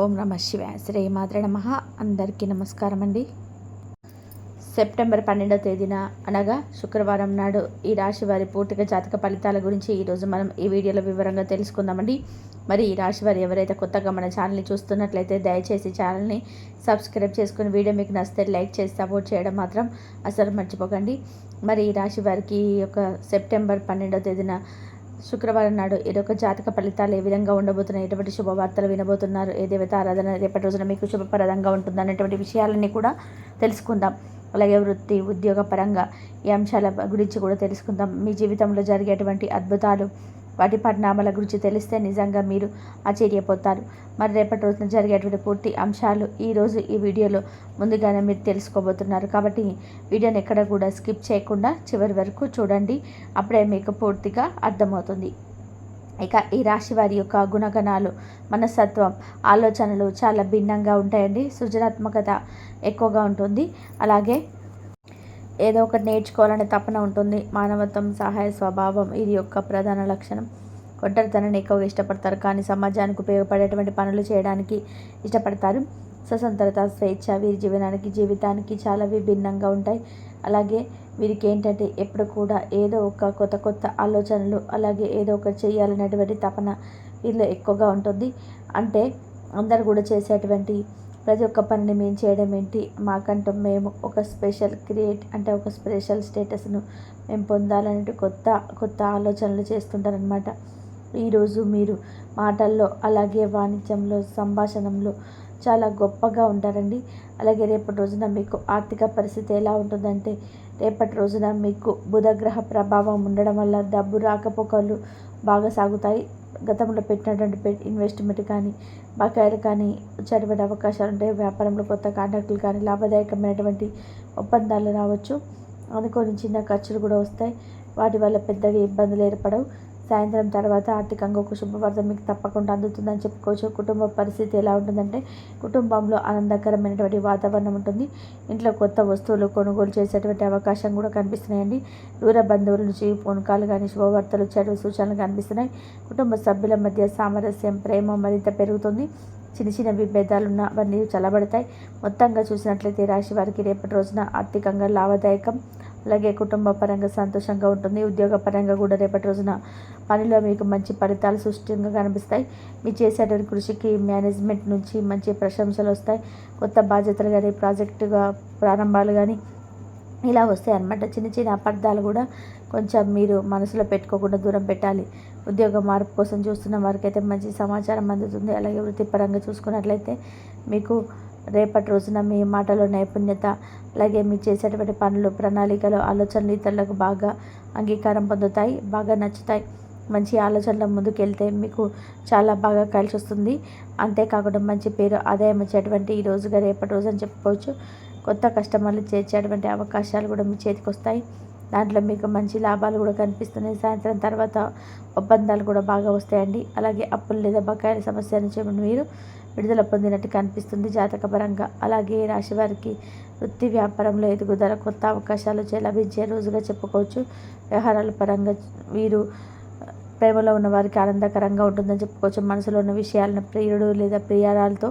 ఓం నమ శివాయ. శ్రీమాత్రే నమః. అందరికీ నమస్కారం అండి. సెప్టెంబర్ 12వ తేదీన అనగా శుక్రవారం నాడు ఈ రాశి వారి పూర్తిగా జాతక ఫలితాల గురించి ఈరోజు మనం ఈ వీడియోలో వివరంగా తెలుసుకుందామండి. మరి ఈ రాశి వారు ఎవరైతే కొత్తగా మన ఛానల్ని చూస్తున్నట్లయితే దయచేసి ఛానల్ని సబ్స్క్రైబ్ చేసుకుని వీడియో మీకు నచ్చితే లైక్ చేసి సపోర్ట్ చేయడం మాత్రం అసలు మర్చిపోకండి. మరి ఈ రాశి వారికి యొక్క సెప్టెంబర్ 12వ తేదీన శుక్రవారం నాడు ఇదొక జాతక ఫలితాలు ఏ విధంగా ఉండబోతున్నాయి, ఎటువంటి శుభవార్తలు వినబోతున్నారు, ఏ దేవత ఆరాధన రేపటి రోజున మీకు శుభప్రదంగా ఉంటుంది అనేటువంటి విషయాలన్నీ కూడా తెలుసుకుందాం. అలాగే వృత్తి ఉద్యోగ పరంగా ఈ అంశాల గురించి కూడా తెలుసుకుందాం. మీ జీవితంలో జరిగేటువంటి అద్భుతాలు వాటి పరిణామాల గురించి తెలిస్తే నిజంగా మీరు ఆశ్చర్యపోతారు. మరి రేపటి రోజున జరిగేటువంటి పూర్తి అంశాలు ఈరోజు ఈ వీడియోలో ముందుగానే మీరు తెలుసుకోబోతున్నారు. కాబట్టి వీడియోని ఎక్కడ కూడా స్కిప్ చేయకుండా చివరి వరకు చూడండి. అప్పుడే మీకు పూర్తిగా అర్థమవుతుంది. ఇక ఈ రాశి వారి యొక్క గుణగణాలు, మనస్తత్వం, ఆలోచనలు చాలా భిన్నంగా ఉంటాయండి. సృజనాత్మకత ఎక్కువగా ఉంటుంది. అలాగే ఏదో ఒకటి నేర్చుకోవాలనే తపన ఉంటుంది. మానవత్వం, సహాయ స్వభావం ఇది యొక్క ప్రధాన లక్షణం. ఒంటరితనాన్ని ఎక్కువగా ఇష్టపడతారు, కానీ సమాజానికి ఉపయోగపడేటువంటి పనులు చేయడానికి ఇష్టపడతారు. స్వతంత్రత, స్వేచ్ఛ వీరి జీవితానికి చాలా విభిన్నంగా ఉంటాయి. అలాగే వీరికి ఏంటంటే ఎప్పుడు కూడా ఏదో ఒక కొత్త ఆలోచనలు, అలాగే ఏదో ఒకటి చేయాలనేటువంటి తపన వీళ్ళు ఎక్కువగా ఉంటుంది. అంటే అందరు కూడా చేసేటువంటి ప్రతి ఒక్క పనిని మేము చేయడం ఏంటి, మాకంటూ మేము ఒక స్పెషల్ ఒక స్పెషల్ స్టేటస్ను మేము పొందాలనే కొత్త ఆలోచనలు చేస్తుంటారనమాట. ఈరోజు మీరు మాటల్లో, అలాగే వాణిజ్యంలో, సంభాషణలో చాలా గొప్పగా ఉంటారండి. అలాగే రేపటి రోజున మీకు ఆర్థిక పరిస్థితి ఎలా ఉంటుందంటే, రేపటి రోజున మీకు బుధగ్రహ ప్రభావం ఉండడం వల్ల డబ్బు రాకపోకలు బాగా సాగుతాయి. గతంలో పెట్టినటువంటి ఇన్వెస్ట్మెంట్ కానీ, బకాయిలు కానీ వచ్చేటువంటి అవకాశాలు ఉంటాయి. వ్యాపారంలో కొత్త కాంట్రాక్టులు కానీ, లాభదాయకమైనటువంటి ఒప్పందాలు రావచ్చు. అనుకోని చిన్న ఖర్చులు కూడా వస్తాయి. వాటి వల్ల పెద్దగా ఇబ్బందులు ఏర్పడవు. సాయంత్రం తర్వాత ఆర్థికంగా ఒక శుభవార్త మీకు తప్పకుండా అందుతుందని చెప్పుకోవచ్చు. కుటుంబ పరిస్థితి ఎలా ఉంటుందంటే, కుటుంబంలో ఆనందకరమైనటువంటి వాతావరణం ఉంటుంది. ఇంట్లో కొత్త వస్తువులు కొనుగోలు చేసేటువంటి అవకాశం కూడా కనిపిస్తున్నాయండి. దూర బంధువుల నుంచి ఫోన్ కాల్ కానీ, శుభవార్తలు వచ్చేటువంటి సూచనలు కనిపిస్తున్నాయి. కుటుంబ సభ్యుల మధ్య సామరస్యం, ప్రేమ మరింత పెరుగుతుంది. చిన్న విభేదాలున్న అవన్నీ చల్లబడతాయి. మొత్తంగా చూసినట్లయితే రాశి వారికి రేపటి రోజున ఆర్థికంగా లాభదాయకం, అలాగే కుటుంబ పరంగా సంతోషంగా ఉంటుంది. ఉద్యోగ పరంగా కూడా రేపటి రోజున పనిలో మీకు మంచి ఫలితాలు సృష్టిగా కనిపిస్తాయి. మీరు చేసేటువంటి కృషికి మేనేజ్మెంట్ నుంచి మంచి ప్రశంసలు వస్తాయి. కొత్త బాధ్యతలు కానీ, ప్రాజెక్టుగా ప్రారంభాలు కానీ ఇలా వస్తాయి అన్నమాట. చిన్న అపార్థాలు కూడా కొంచెం మీరు మనసులో పెట్టుకోకుండా దూరం పెట్టాలి. ఉద్యోగ మార్పు కోసం చూస్తున్న వారికైతే మంచి సమాచారం అందుతుంది. అలాగే వృత్తిపరంగా చూసుకున్నట్లయితే మీకు రేపటి రోజున మీ మాటలో నైపుణ్యత, అలాగే మీరు చేసేటువంటి పనులు, ప్రణాళికలు, ఆలోచనలు ఇతరులకు బాగా అంగీకారం పొందుతాయి, బాగా నచ్చుతాయి. మంచి ఆలోచనల ముందుకెళ్తే మీకు చాలా బాగా కలిసి వస్తుంది. అంతేకాకుండా మంచి పేరు, ఆదాయం వచ్చేటువంటి ఈ రోజుగా రేపటి రోజు అని చెప్పుకోవచ్చు. కొత్త కస్టమర్లు చేర్చేటువంటి అవకాశాలు కూడా మీ చేతికి వస్తాయి. దాంట్లో మీకు మంచి లాభాలు కూడా కనిపిస్తున్నాయి. సాయంత్రం తర్వాత ఒప్పందాలు కూడా బాగా వస్తాయండి. అలాగే అప్పులు లేదా బకాయిల సమస్య నుంచి మీరు విడుదల పొందినట్టు కనిపిస్తుంది జాతకపరంగా. అలాగే రాశి వారికి వృత్తి వ్యాపారంలో ఎదుగుదల, కొత్త అవకాశాలు లభించే రోజుగా చెప్పుకోవచ్చు. వ్యవహారాల పరంగా వీరు ప్రేమలో ఉన్న వారికి ఆనందకరంగా ఉంటుందని చెప్పుకోవచ్చు. మనసులో ఉన్న విషయాలను ప్రియుడు లేదా ప్రియారాలతో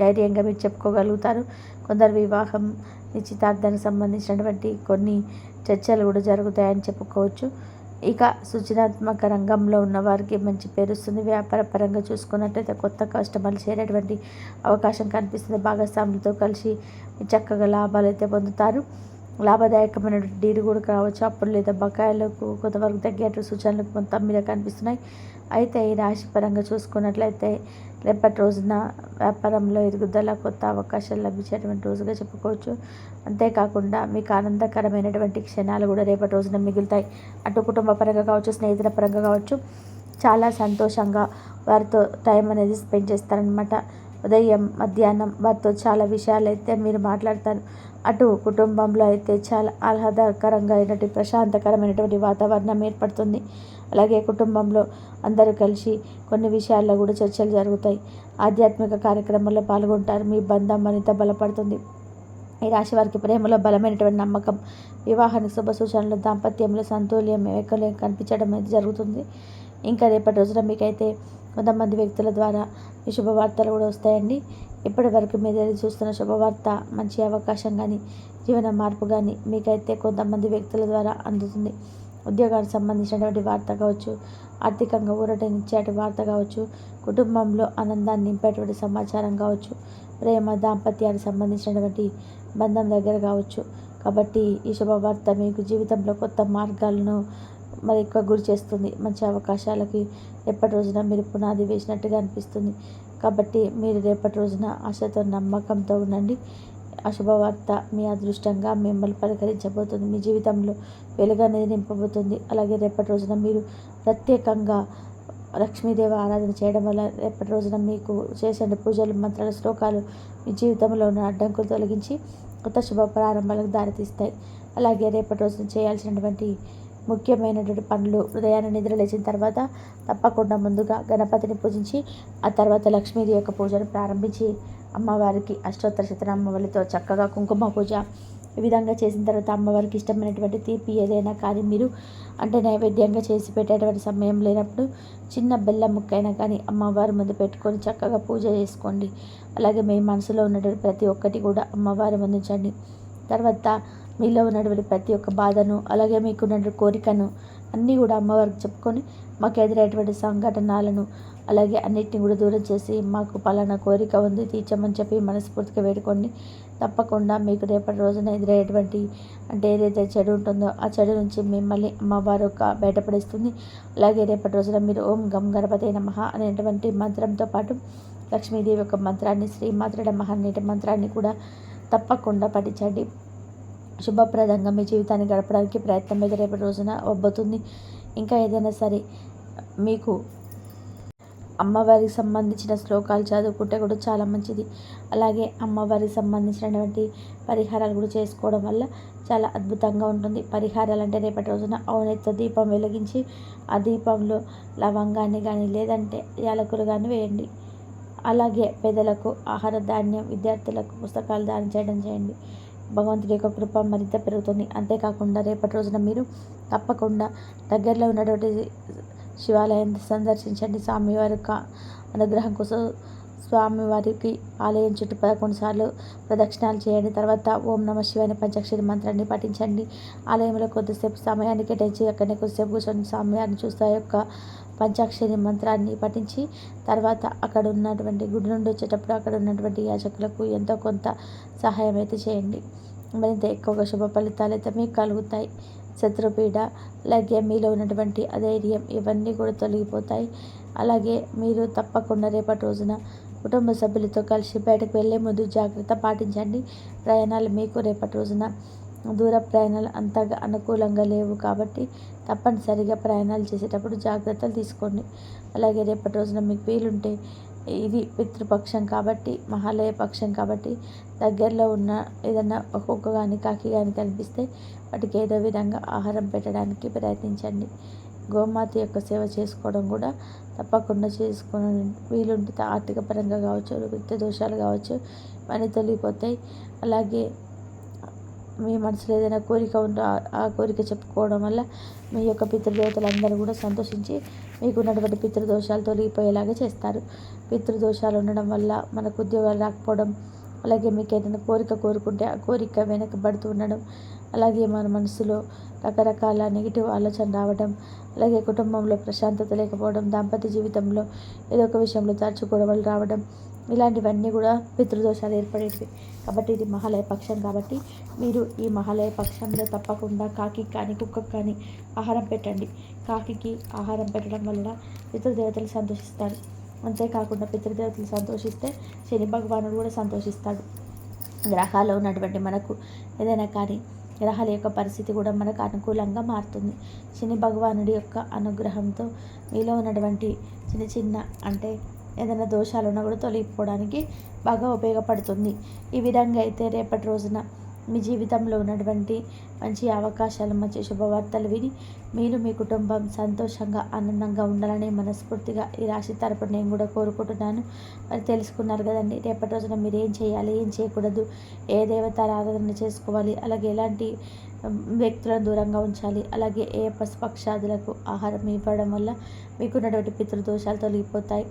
ధైర్యంగా మీరు చెప్పుకోగలుగుతారు. కొందరు వివాహం, నిశ్చితార్థానికి సంబంధించినటువంటి కొన్ని చర్చలు కూడా జరుగుతాయని చెప్పుకోవచ్చు. ఇక సృజనాత్మక రంగంలో ఉన్న వారికి మంచి పేరుస్తుంది. వ్యాపార పరంగా చూసుకున్నట్లయితే కొత్త కస్టమర్లు చేరేటువంటి అవకాశం కనిపిస్తుంది. భాగస్వాములతో కలిసి చక్కగా లాభాలు అయితే పొందుతారు. లాభదాయకమైన డీల్ కూడా కావచ్చు. అప్పుడు లేదా బకాయిలకు కొంతవరకు తగ్గేటువంటి సూచనలు మొత్తం మీద కనిపిస్తున్నాయి. అయితే ఈ రాశి పరంగా చూసుకున్నట్లయితే రేపటి రోజున వ్యాపారంలో ఎదుగుదల, కొత్త అవకాశాలు లభించేటువంటి రోజుగా చెప్పుకోవచ్చు. అంతేకాకుండా మీకు ఆనందకరమైనటువంటి క్షణాలు కూడా రేపటి రోజున మిగులుతాయి. అటు కుటుంబ పరంగా కావచ్చు, స్నేహితుల పరంగా కావచ్చు, చాలా సంతోషంగా వారితో టైం అనేది స్పెండ్ చేస్తారనమాట. ఉదయం, మధ్యాహ్నం వారితో చాలా విషయాలు అయితే మీరు మాట్లాడతారు. అటు కుటుంబంలో అయితే చాలా ఆహ్లాదకరంగా అయినటువంటి ప్రశాంతకరమైనటువంటి వాతావరణం ఏర్పడుతుంది. అలాగే కుటుంబంలో అందరూ కలిసి కొన్ని విషయాల్లో కూడా చర్చలు జరుగుతాయి. ఆధ్యాత్మిక కార్యక్రమాల్లో పాల్గొంటారు. మీ బంధం మరింత బలపడుతుంది. ఈ రాశి వారికి ప్రేమలో బలమైనటువంటి నమ్మకం, వివాహానికి శుభ సూచనలు, దాంపత్యంలో సంతుల్యం, ఏకలయం కనిపించడం అనేది జరుగుతుంది. ఇంకా రేపటి రోజున మీకైతే కొంతమంది వ్యక్తుల ద్వారా మీ శుభవార్తలు కూడా వస్తాయండి. ఇప్పటి వరకు మీరు ఎదురు చూస్తున్న శుభవార్త, మంచి అవకాశం కానీ, జీవన మార్పు కానీ మీకైతే కొంతమంది వ్యక్తుల ద్వారా అందుతుంది. ఉద్యోగానికి సంబంధించినటువంటి వార్త కావచ్చు, ఆర్థికంగా ఊరటనిచ్చేటి వార్త కావచ్చు, కుటుంబంలో ఆనందాన్ని నింపేటువంటి సమాచారం కావచ్చు, ప్రేమ దాంపత్యానికి సంబంధించినటువంటి బంధం దగ్గర కావచ్చు. కాబట్టి ఈ శుభవార్త మీకు జీవితంలో కొత్త మార్గాలను మరి ఎక్కువ గురి చేస్తుంది. మంచి అవకాశాలకి రేపటి రోజున మీరు పునాది వేసినట్టుగా అనిపిస్తుంది. కాబట్టి మీరు రేపటి రోజున ఆశతో నమ్మకంతో ఉండండి. ఆ శుభవార్త మీ అదృష్టంగా మిమ్మల్ని పలకరించబోతుంది. మీ జీవితంలో వెలుగు అనేది నింపబోతుంది. అలాగే రేపటి రోజున మీరు ప్రత్యేకంగా లక్ష్మీదేవి ఆరాధన చేయడం వల్ల రేపటి రోజున మీకు చేసే పూజలు, మంత్రాలు, శ్లోకాలు మీ జీవితంలో ఉన్న అడ్డంకులు తొలగించి కొత్త శుభ ప్రారంభాలకు దారితీస్తాయి. అలాగే రేపటి రోజున చేయాల్సినటువంటి ముఖ్యమైనటువంటి పనులు, ఉదయాన్నే నిద్ర లేచిన తర్వాత తప్పకుండా ముందుగా గణపతిని పూజించి ఆ తర్వాత లక్ష్మీదేవి యొక్క పూజను ప్రారంభించి అమ్మవారికి అష్టోత్తర శతనామావళితో చక్కగా కుంకుమ పూజ ఈ విధంగా చేసిన తర్వాత అమ్మవారికి ఇష్టమైనటువంటి తీపి ఏదైనా కానీ మీరు అంటే నైవేద్యంగా చేసి పెట్టేటువంటి సమయం లేనప్పుడు చిన్న బెల్లం ముక్కైనా కానీ అమ్మవారి ముందు పెట్టుకొని చక్కగా పూజ చేసుకోండి. అలాగే మీ మనసులో ఉన్నటువంటి ప్రతి ఒక్కటి కూడా అమ్మవారి ముందు ఉంచండి. తర్వాత మీలో ఉన్నటువంటి ప్రతి ఒక్క బాధను, అలాగే మీకున్నటువంటి కోరికను అన్నీ కూడా అమ్మవారికి చెప్పుకొని మాకు ఎదురైనటువంటి సంఘటనలను అలాగే అన్నిటిని కూడా దూరం చేసి మాకు పలానా కోరిక ఉంది తీర్చమని చెప్పి మనస్ఫూర్తిగా వేడుకోండి. తప్పకుండా మీకు రేపటి రోజున ఎదురయ్యేటువంటి అంటే ఏదైతే చెడు ఉంటుందో ఆ చెడు నుంచి మిమ్మల్ని అమ్మవారు బయటపడిస్తుంది. అలాగే రేపటి రోజున మీరు ఓం గం గణపతే నమః అనేటువంటి మంత్రంతో పాటు లక్ష్మీదేవి యొక్క మంత్రాన్ని, శ్రీమాత్ర నమః అనేటి మంత్రాన్ని కూడా తప్పకుండా పఠించండి. శుభప్రదంగా మీ జీవితాన్ని గడపడానికి ప్రయత్నం మీద రేపటి రోజున అవ్వబోతుంది. ఇంకా ఏదైనా సరే మీకు అమ్మవారికి సంబంధించిన శ్లోకాలు చదువుకుంటే కూడా చాలా మంచిది. అలాగే అమ్మవారికి సంబంధించినటువంటి పరిహారాలు కూడా చేసుకోవడం వల్ల చాలా అద్భుతంగా ఉంటుంది. పరిహారాలు అంటే రేపటి రోజున ఔనెత్తో దీపం వెలిగించి ఆ దీపంలో లవంగాన్ని కానీ లేదంటే యాలకులు కానీ వేయండి. అలాగే పేదలకు ఆహార ధాన్యం, విద్యార్థులకు పుస్తకాలు దానం చేయడం చేయండి. భగవంతుడి యొక్క కృప మరింత పెరుగుతుంది. అంతేకాకుండా రేపటి రోజున మీరు తప్పకుండా దగ్గరలో ఉన్నటువంటి శివాలయాన్ని సందర్శించండి. స్వామివారి అనుగ్రహం కోసం స్వామివారికి ఆలయం చుట్టూ 11 సార్లు ప్రదక్షిణాలు చేయండి. తర్వాత ఓం నమ శివాయ పంచాక్షరి మంత్రాన్ని పఠించండి. ఆలయంలో కొద్దిసేపు సమయాన్ని కేటాయించి అక్కడనే కొద్దిసేపు కూర్చొని స్వామివారిని చూస్తే యొక్క పంచాక్షరి మంత్రాన్ని పఠించి తర్వాత అక్కడ ఉన్నటువంటి గుడి నుండి వచ్చేటప్పుడు అక్కడ ఉన్నటువంటి యాచకులకు ఎంతో కొంత సహాయం అయితే చేయండి. మరింత ఎక్కువగా శుభ ఫలితాలు అయితే మీకు కలుగుతాయి. శత్రుపీడ, అలాగే మీలో ఉన్నటువంటి అధైర్యం ఇవన్నీ కూడా తొలగిపోతాయి. అలాగే మీరు తప్పకుండా రేపటి రోజున కుటుంబ సభ్యులతో కలిసి బయటకు వెళ్ళే ముందు జాగ్రత్త పాటించండి. ప్రయాణాలు మీకు రేపటి రోజున దూర ప్రయాణాలు అంతగా అనుకూలంగా లేవు కాబట్టి తప్పనిసరిగా ప్రయాణాలు చేసేటప్పుడు జాగ్రత్తలు తీసుకోండి. అలాగే రేపటి రోజున మీకు వీలుంటే ఇది పితృపక్షం కాబట్టి, మహాలయ పక్షం కాబట్టి దగ్గరలో ఉన్న ఏదన్నా ఒక్కొక్క కానీ కాకి కానీ కనిపిస్తే వాటికి ఏదో విధంగా ఆహారం పెట్టడానికి ప్రయత్నించండి. గోమాత యొక్క సేవ చేసుకోవడం కూడా తప్పకుండా చేసుకుని వీలుంటే ఆర్థిక పరంగా కావచ్చు, వృత్తి దోషాలు కావచ్చు ఇవన్నీ తొలగిపోతాయి. అలాగే మీ మనసులో ఏదైనా కోరిక ఉందో ఆ కోరిక చెప్పుకోవడం వల్ల మీ యొక్క పితృదేవతలందరూ కూడా సంతోషించి మీకున్నటువంటి పితృదోషాలు తొలగిపోయేలాగా చేస్తారు. పితృదోషాలు ఉండడం వల్ల మనకు ఉద్యోగాలు రాకపోవడం, అలాగే మీకు ఏదైనా కోరిక కోరుకుంటే ఆ కోరిక వెనకబడుతూ ఉండడం, అలాగే మన మనసులో రకరకాల నెగిటివ్ ఆలోచన రావడం, అలాగే కుటుంబంలో ప్రశాంతత లేకపోవడం, దాంపత్య జీవితంలో ఏదో ఒక విషయంలో తరచు గొడవలు రావడం, ఇలాంటివన్నీ కూడా పితృదోషాలు ఏర్పడేవి. కాబట్టి ఇది మహాలయ పక్షం కాబట్టి మీరు ఈ మహాలయ పక్షంలో తప్పకుండా కాకి కానీ కుక్కకు కానీ ఆహారం పెట్టండి. కాకికి ఆహారం పెట్టడం వలన పితృదేవతలు సంతోషిస్తారు. అంతేకాకుండా పితృదేవతలు సంతోషిస్తే శని భగవానుడు కూడా సంతోషిస్తాడు. గ్రహాల్లో ఉన్నటువంటి మనకు ఏదైనా కానీ గ్రహాల యొక్క పరిస్థితి కూడా మనకు అనుకూలంగా మారుతుంది. శని భగవానుడి యొక్క అనుగ్రహంతో మీలో ఉన్నటువంటి చిన్న చిన్న అంటే ఏదైనా దోషాలు ఉన్నా కూడా తొలగిపోవడానికి బాగా ఉపయోగపడుతుంది. ఈ విధంగా అయితే రేపటి రోజున మీ జీవితంలో ఉన్నటువంటి మంచి అవకాశాలు, మంచి శుభవార్తలు విని మీరు మీ కుటుంబం సంతోషంగా ఆనందంగా ఉండాలని మనస్ఫూర్తిగా ఈ రాశి తరపున నేను కూడా కోరుకుంటున్నాను. మరి తెలుసుకున్నారు కదండి, రేపటి రోజున మీరు ఏం చేయాలి, ఏం చేయకూడదు, ఏ దేవత ఆరాధన చేసుకోవాలి, అలాగే ఎలాంటి వ్యక్తులను దూరంగా ఉంచాలి. అలాగే ఏ పశుపక్షాదులకు ఆహారం ఇవ్వడం వల్ల మీకున్నటువంటి పితృదోషాలు తొలగిపోతాయి.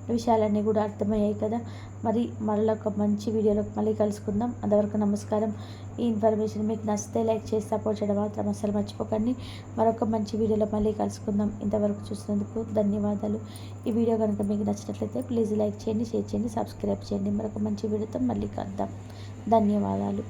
విషయాలన్నీ కూడా అర్థమయ్యాయి కదా. మరి మరొక మంచి వీడియోలో మళ్ళీ కలుసుకుందాం. అంతవరకు నమస్కారం. ఈ ఇన్ఫర్మేషన్ మీకు నచ్చితే లైక్ చేసి సపోర్ట్ చేయడం మాత్రం అసలు మర్చిపోకండి. మరొక మంచి వీడియోలో మళ్ళీ కలుసుకుందాం. ఇంతవరకు చూసినందుకు ధన్యవాదాలు. ఈ వీడియో కనుక మీకు నచ్చినట్లయితే ప్లీజ్ లైక్ చేయండి, షేర్ చేయండి, సబ్స్క్రైబ్ చేయండి. మరొక మంచి వీడియోతో మళ్ళీ కలుద్దాం. ధన్యవాదాలు.